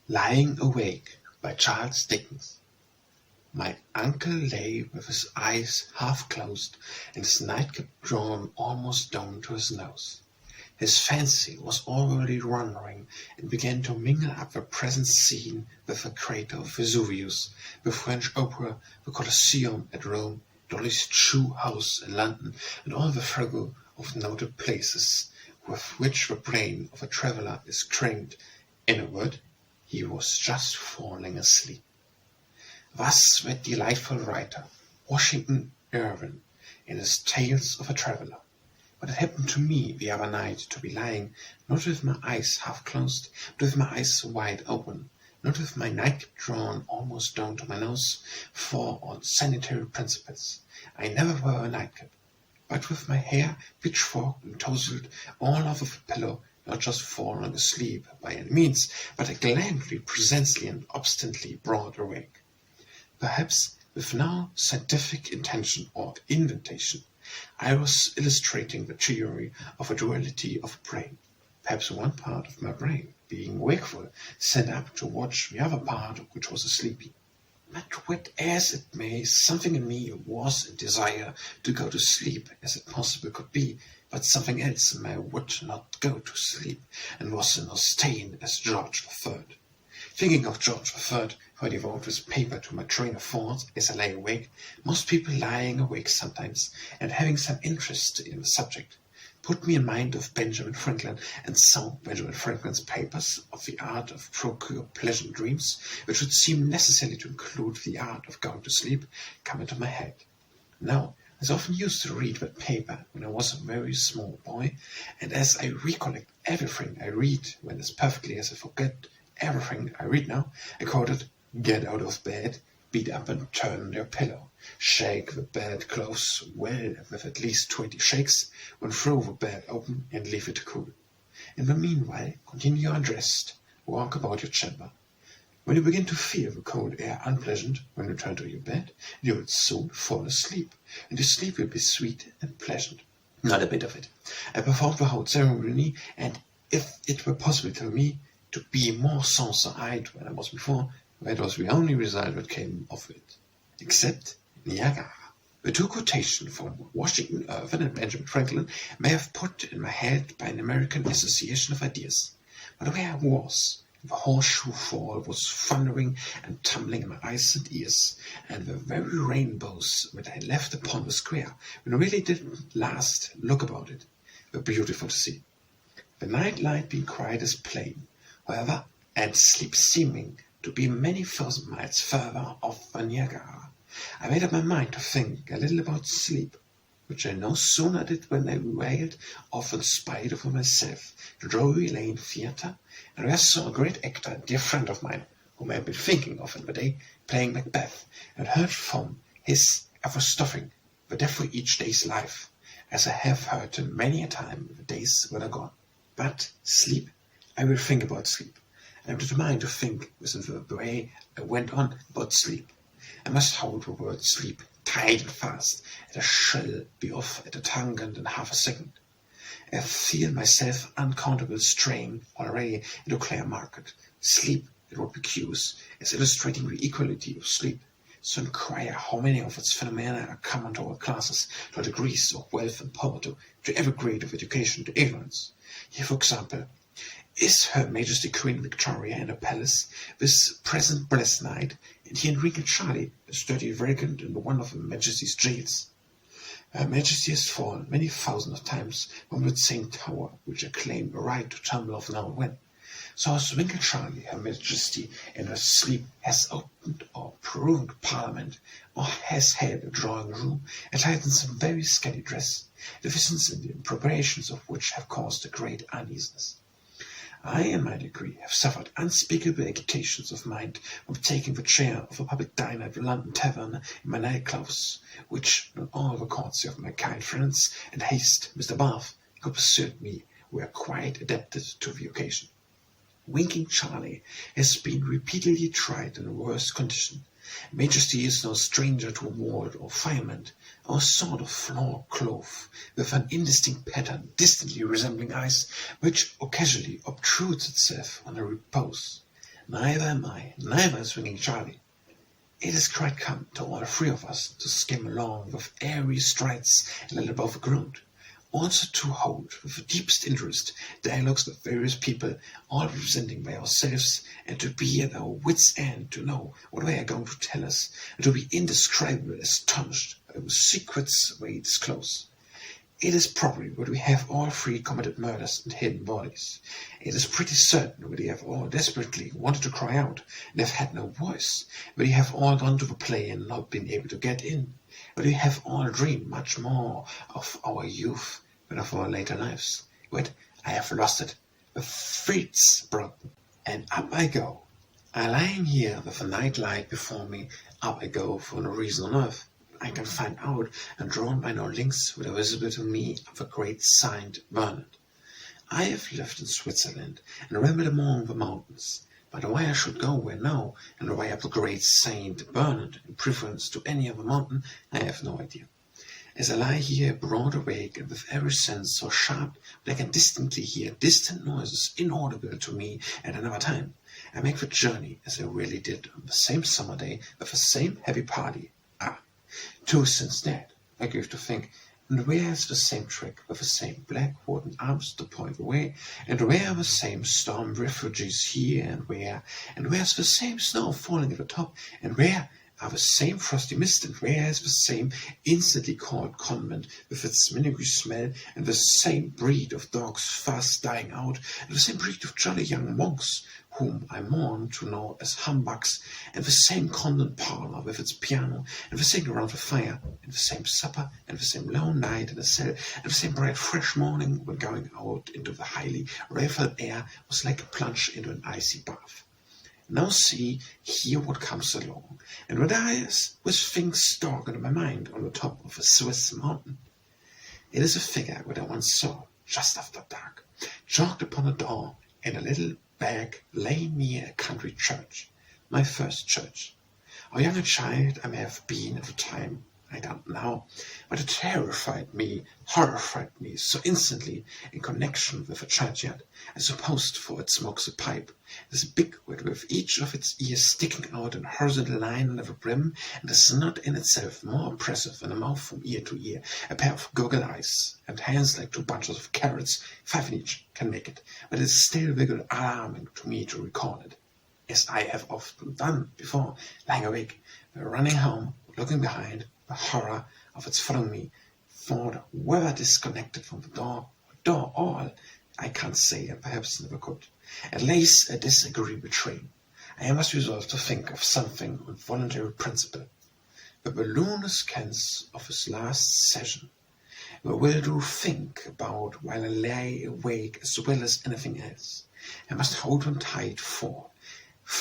Lying Awake by Charles Dickens. My uncle lay with his eyes half closed and his nightcap drawn almost down to his nose. His fancy was already wandering and began to mingle up the present scene with the crater of Vesuvius, the French opera, the Colosseum at Rome, Dolly's Shoe House in London, and all the frugal of noted places with which the brain of a traveller is trained. In a word, he was just falling asleep. Thus that delightful writer, Washington Irving, in his Tales of a Traveller. But it happened to me the other night to be lying, not with my eyes half closed, but with my eyes wide open, not with my nightcap drawn almost down to my nose, for on sanitary principles I never wear a nightcap, but with my hair pitchforked and tousled all over the pillow, not just falling asleep by any means, but gallantly, presently, and obstinately broad awake. Perhaps with no scientific intention or invention, I was illustrating the theory of a duality of brain. Perhaps one part of my brain, being wakeful, sat up to watch the other part which was sleepy. But whatever it may, something in me was a desire to go to sleep as it possibly could be, but something else in me would not go to sleep, and was in no stain as George III. Thinking of George III, who I devoted his paper to my train of thought as I lay awake, most people lying awake sometimes, and having some interest in the subject, put me in mind of Benjamin Franklin, and so Benjamin Franklin's papers of the art of procure pleasant dreams, which would seem necessarily to include the art of going to sleep, come into my head. Now, I often used to read that paper when I was a very small boy, and as I recollect everything I read when as perfectly as I forget everything I read now, I quoted, "Get out of bed, beat up and turn your pillow, shake the bed clothes well with at least 20 shakes, then throw the bed open and leave it cool. In the meanwhile, continue undressed, walk about your chamber. When you begin to feel the cold air unpleasant, when you return to your bed, you will soon fall asleep, and your sleep will be sweet and pleasant." Not a bit of it. I performed the whole ceremony, and if it were possible to me to be more sans-eyed than I was before, that was the only result that came of it. Except Niagara. The two quotations from Washington Irving and Benjamin Franklin may have put in my head by an American association of ideas. But where I was, the horseshoe fall was thundering and tumbling in my eyes and ears, and the very rainbows that I left upon the square, when I really didn't last look about it, were beautiful to see. The night light being quite as plain, however, and sleep seeming to be many thousand miles further off than Niagara, I made up my mind to think a little about sleep, which I no sooner did when I wailed off in spite of myself to Drury Lane Theatre, and where I saw a great actor, a dear friend of mine, whom I had been thinking of in the day, playing Macbeth, and heard from his ever-stuffing the death for each day's life, as I have heard him many a time the days that are gone. But sleep, I will think about sleep. I am determined to think within the way I went on about sleep. I must hold the word sleep tight and fast, and I shall be off at a tangent in half a second. I feel myself uncountable strain already into clear market. Sleep, it would be curious, as illustrating the equality of sleep. So inquire how many of its phenomena are common to all classes, to all degrees of wealth and poverty, to every grade of education, to ignorance. Here, for example, is Her Majesty Queen Victoria in her palace this present blessed night, and here in Ringle Charlie, a sturdy vagabond in one of Her Majesty's jails? Her Majesty has fallen many thousands of times from that same tower which I claim a right to tumble off now and when. So as Ringle Charlie, Her Majesty in her sleep has opened or prolonged Parliament, or has had a drawing room, attired in some very scantty dress, the visions and the impropriations of which have caused a great uneasiness. I, in my degree, have suffered unspeakable agitations of mind from taking the chair of a public diner at the London Tavern in my night-clothes, which, not all the courtesy of my kind friends and haste Mr. Bath could persuade me were quite adapted to the occasion. Winking Charlie has been repeatedly tried in a worse condition. Majesty is no stranger to ward or firement, or a sort of floor cloth, with an indistinct pattern distantly resembling eyes, which occasionally obtrudes itself on her repose. Neither am I, neither is Swinging Charlie. It is quite come to all three of us to skim along with airy strides a little above the ground, also to hold with the deepest interest dialogues with various people, all representing by ourselves, and to be at our wits' end to know what they are going to tell us, and to be indescribably astonished by the secrets they disclose. It is probably that we have all three committed murders and hidden bodies. It is pretty certain that we have all desperately wanted to cry out and have had no voice, that we have all gone to the play and not been able to get in, that we have all dreamed much more of our youth than of our later lives. But I have lost it. The fates brought them. And up I go. I lying here with the night light before me, up I go for no reason on earth. I can find out, and drawn by no links that are visible to me, of a great Saint Bernard. I have lived in Switzerland, and rambled among the mountains, but why I should go where now, and why up the great Saint Bernard, in preference to any other mountain, I have no idea. As I lie here broad awake, and with every sense so sharp that I can distinctly hear distant noises inaudible to me at another time, I make the journey as I really did on the same summer day with the same heavy party. 2 since that, I give to think, and where is the same trick with the same black wooden arms to point the way, and where are the same storm refugees here, and where's the same snow falling at the top, and where are the same frosty mist, and where is the same instantly called convent with its vinegary smell, and the same breed of dogs fast dying out, and the same breed of jolly young monks whom I mourn to know as humbugs, and the same convent parlour with its piano, and the same around the fire, and the same supper, and the same lone night in the cell, and the same bright fresh morning when going out into the highly rarefied air was like a plunge into an icy bath. Now see here what comes along, and what is with things stalking in my mind on the top of a Swiss mountain. It is a figure that I once saw just after dark, chalked upon a door in a little bag lay near a country church, my first church. How young a child I may have been at the time, I don't know, but it horrified me so instantly in connection with a churchyard, I supposed, for it smokes a pipe. It is big with each of its ears sticking out in a horizontal line under the brim, and is not in itself more oppressive than a mouth from ear to ear, a pair of goggle eyes, and hands like 2 bunches of carrots, 5 in each, can make it, but it is still very alarming to me to recall it, as I have often done before, lying awake, running home, looking behind, the horror of its following me, thought whether disconnected from the door all, I can't say, and perhaps never could. At least a disagreeable train. I must resolve to think of something on voluntary principle. The balloon scans of his last session. The will do think about while I lay awake as well as anything else. I must hold on tight for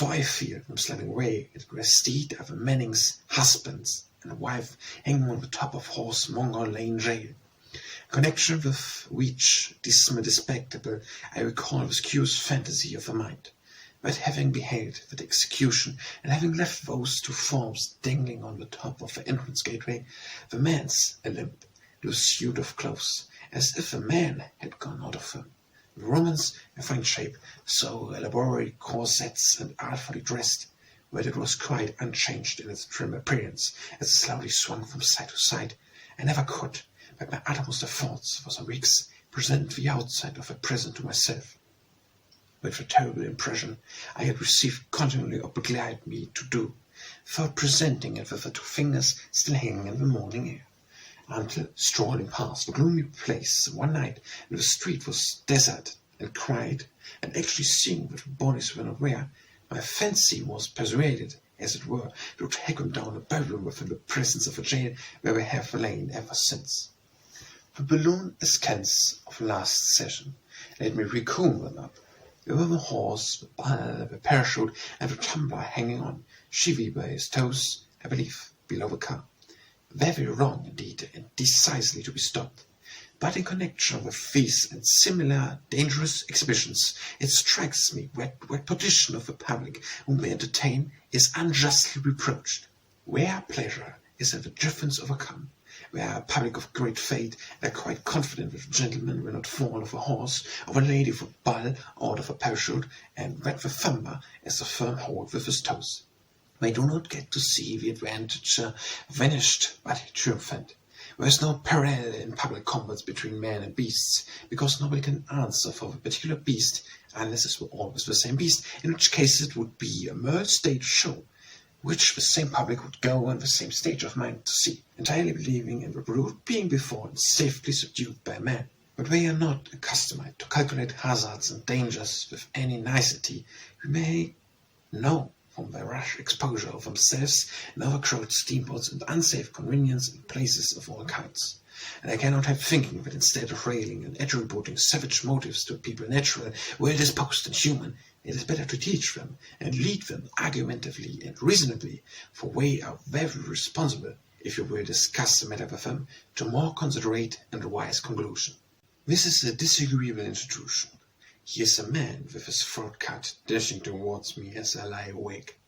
I feel I'm slipping away into the steed of a Manning's husbands and a wife hanging on the top of Horsemonger Lane jail. Connection with which dismal spectacle I recall this curious fantasy of the mind. But having beheld that execution, and having left those 2 forms dangling on the top of the entrance gateway, the man's a limp, loose suit of clothes, as if a man had gone out of them. The woman's a fine shape, so elaborate corsets and artfully dressed, but it was quite unchanged in its trim appearance, as it slowly swung from side to side. I never could, by my uttermost efforts for some weeks, present the outside of a prison to myself. But the terrible impression I had received continually obliged me to do, without presenting it with the 2 fingers still hanging in the morning air, until, strolling past the gloomy place one night when the street was deserted and quiet, and actually seeing that the bodies were not there, my fancy was persuaded, as it were, to take them down a barrel within the presence of a jail where we have lain ever since. The balloon scans of last session let me recall them up. There were the horse, the ball, the parachute, and the tumbler hanging on, chivy by his toes, I believe, below the car. Very wrong indeed, and decisively to be stopped. But in connection with these and similar dangerous exhibitions, it strikes me that position of the public whom they entertain is unjustly reproached. Where pleasure is at a difference overcome, We are a public of great faith, and are quite confident that a gentleman will not fall off a horse, or a lady of a ball out of a parachute, and that the thumber is a firm hold with his toes. We do not get to see the advantage vanished, but triumphant. There is no parallel in public combats between men and beasts, because nobody can answer for the particular beast unless it were always the same beast, in which case it would be a mere stage show, which the same public would go on the same stage of mind to see, entirely believing in the brute being before and safely subdued by man. But we are not accustomed to calculate hazards and dangers with any nicety. We may know from their rash exposure of themselves and overcrowded steamboats and unsafe convenience in places of all kinds. And I cannot help thinking that instead of railing and attributing savage motives to people natural, well disposed and human, it is better to teach them and lead them argumentatively and reasonably, for we are very responsible, if you will discuss the matter with them, to more considerate and wise conclusion. This is a disagreeable introduction. He is a man with his throat cut, dashing towards me as I lie awake.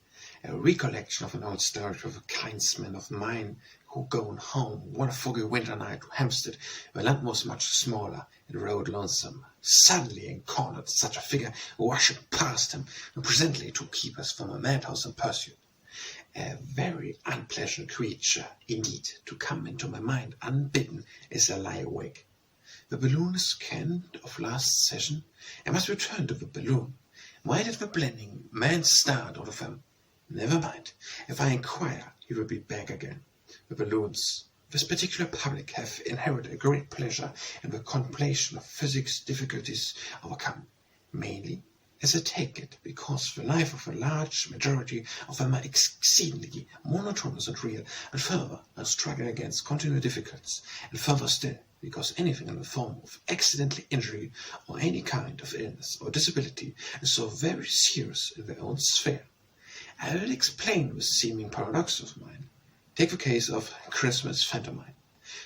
A recollection of an old story of a kinsman of mine who, going home one foggy winter night to Hampstead, the land was much smaller, and rode lonesome, suddenly encountered such a figure rushing past him, and presently to keep us from a madhouse in pursuit. A very unpleasant creature, indeed, to come into my mind unbidden as I lie awake. The balloon is canned of last session. I must return to the balloon. Why did the blending man start out of him? Never mind. If I inquire, he will be back again. The balloons, this particular public, have inherited a great pleasure in the contemplation of physics difficulties overcome, mainly, as I take it, because the life of a large majority of them are exceedingly monotonous and real, and further are struggling against continual difficulties, and further still, because anything in the form of accidental injury or any kind of illness or disability is so very serious in their own sphere. I will explain this seeming paradox of mine. Take the case of Christmas pantomime.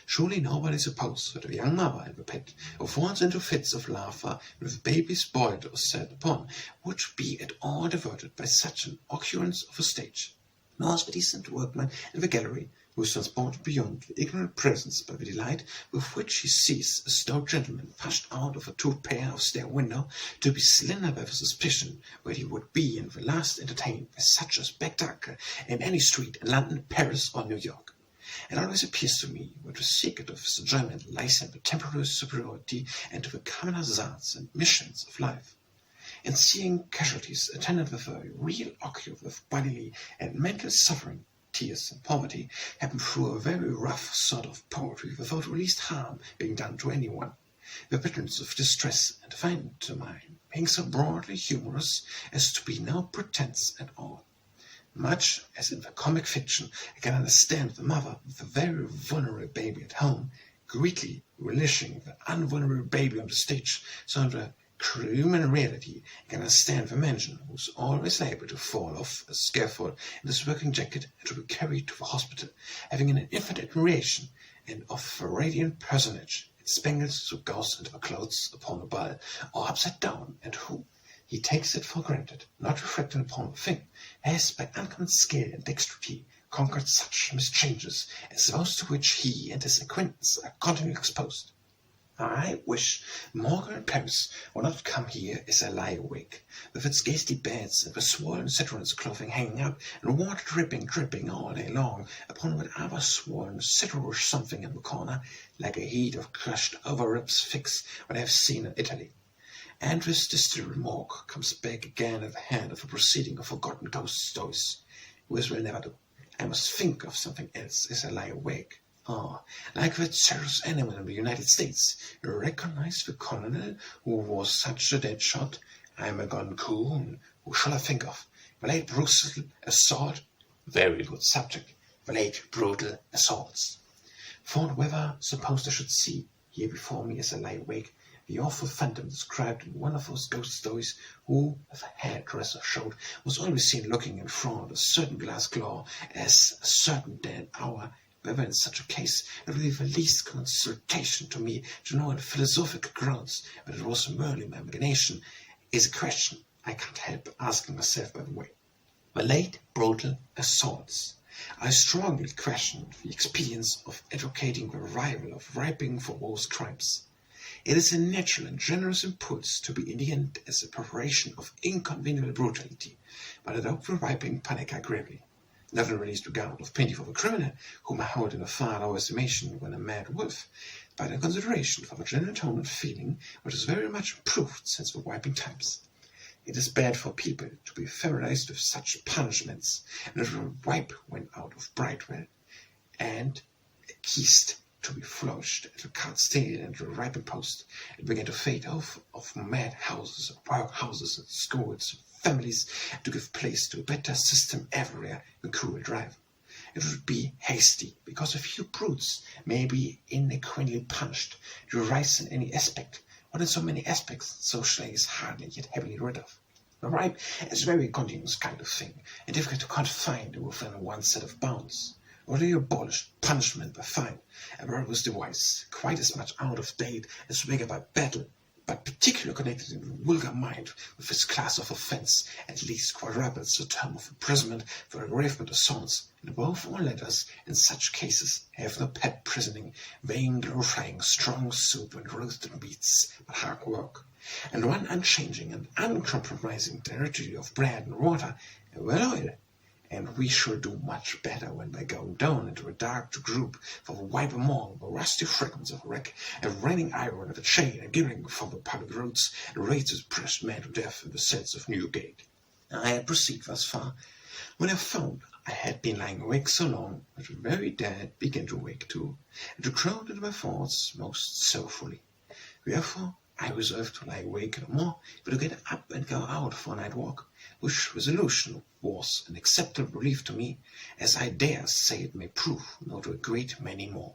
Surely nobody supposes that a young mother in the pit, who falls into fits of laughter with babies boiled or set upon, would be at all diverted by such an occurrence of a stage. Nor is the decent workman in the gallery, who is transported beyond the ignorant presence by the delight with which he sees a stout gentleman pushed out of a two-pair of stair window, to be slender by the suspicion where he would be in the last entertained by such a spectacle in any street in London, Paris, or New York. It always appears to me that the secret of his enjoyment lies in the temporary superiority and to the common hazards and missions of life. In seeing casualties attended with a real occur with bodily and mental suffering, tears and poverty happen through a very rough sort of poetry without the least harm being done to anyone. The bitterness of distress and find to mine being so broadly humorous as to be no pretence at all. Much as in the comic fiction I can understand the mother with the very vulnerable baby at home, greatly relishing the unvulnerable baby on the stage, so in the human reality I can understand the man who is always able to fall off a scaffold in his working jacket and to be carried to the hospital, having an infinite admiration and of a radiant personage in spangles who goes into the clothes upon a ball or upside down, and who, he takes it for granted, not reflecting upon the thing, has by uncommon skill and dexterity conquered such mischanges as those to which he and his acquaintance are continually exposed. I wish Morgan and Paris would not come here as I lie awake, with its ghastly beds and the swollen citron's clothing hanging up, and water dripping all day long upon whatever swollen citrus something in the corner, like a heap of crushed over-ribs fix what I have seen in Italy. And this distilled remark comes back again at the head of a proceeding of forgotten ghost stories. This will never do. I must think of something else as I lie awake. Like that serious animal in the United States. You recognize the colonel who was such a dead shot? I'm a gone coon. Who shall I think of? The late brutal assault? Very good subject. The late brutal assaults. Fond weather, supposed I should see, here before me as I lie awake, the awful phantom described in one of those ghost stories, who, as a hairdresser showed, was always seen looking in front of a certain glass claw as a certain dead hour. Whether in such a case it will be the least consultation to me to know on philosophical grounds that it was merely my imagination, is a question I can't help asking myself by the way. The late brutal assaults. I strongly question the expedience of advocating the arrival of ripening for most crimes. It is a natural and generous impulse to be in the end as a preparation of inconvenient brutality, but adopt the ripening panica gravely, not in released regard of pity for the criminal, whom I hold in a far lower estimation than a mad wolf, but in consideration for the general tone and feeling which is very much improved since the ripening times. It is bad for people to be familiarized with such punishments, and it will ripe when out of Bridewell, and a keist to be flourished at the cart's tail and the ripening post, and began to fade off of mad houses, workhouses, and schools, and families, to give place to a better system everywhere in cruel drive. It would be hasty, because a few brutes may be inadequately punished, to rise in any aspect, but in so many aspects social is hardly yet heavily rid of. The ripe is a very continuous kind of thing, and difficult to confine within one set of bounds. Already abolished punishment by fine, a barbarous device, quite as much out of date as rigor by battle, but particularly connected in the vulgar mind with this class of offence, at least quadruples the term of imprisonment for aggravement assaults, and above all letters, in such cases, have no pet prisoning, vain glorifying strong soup and roasted meats, but hard work, and one unchanging and uncompromising directory of bread and water, and well oil. And we shall do much better when by going down into a dark group for the wipe among the rusty fragments of wreck, and raining iron at the chain, and giving from the public roads, and raise his pressed man to death in the cells of Newgate. I had proceeded thus far, when I found I had been lying awake so long that the very dead began to wake too, and to crowd into my thoughts most sorrowfully. Therefore I resolved to lie awake no more, but to get up and go out for a night walk, which resolution was an acceptable relief to me, as I dare say it may prove, nor to a great many more.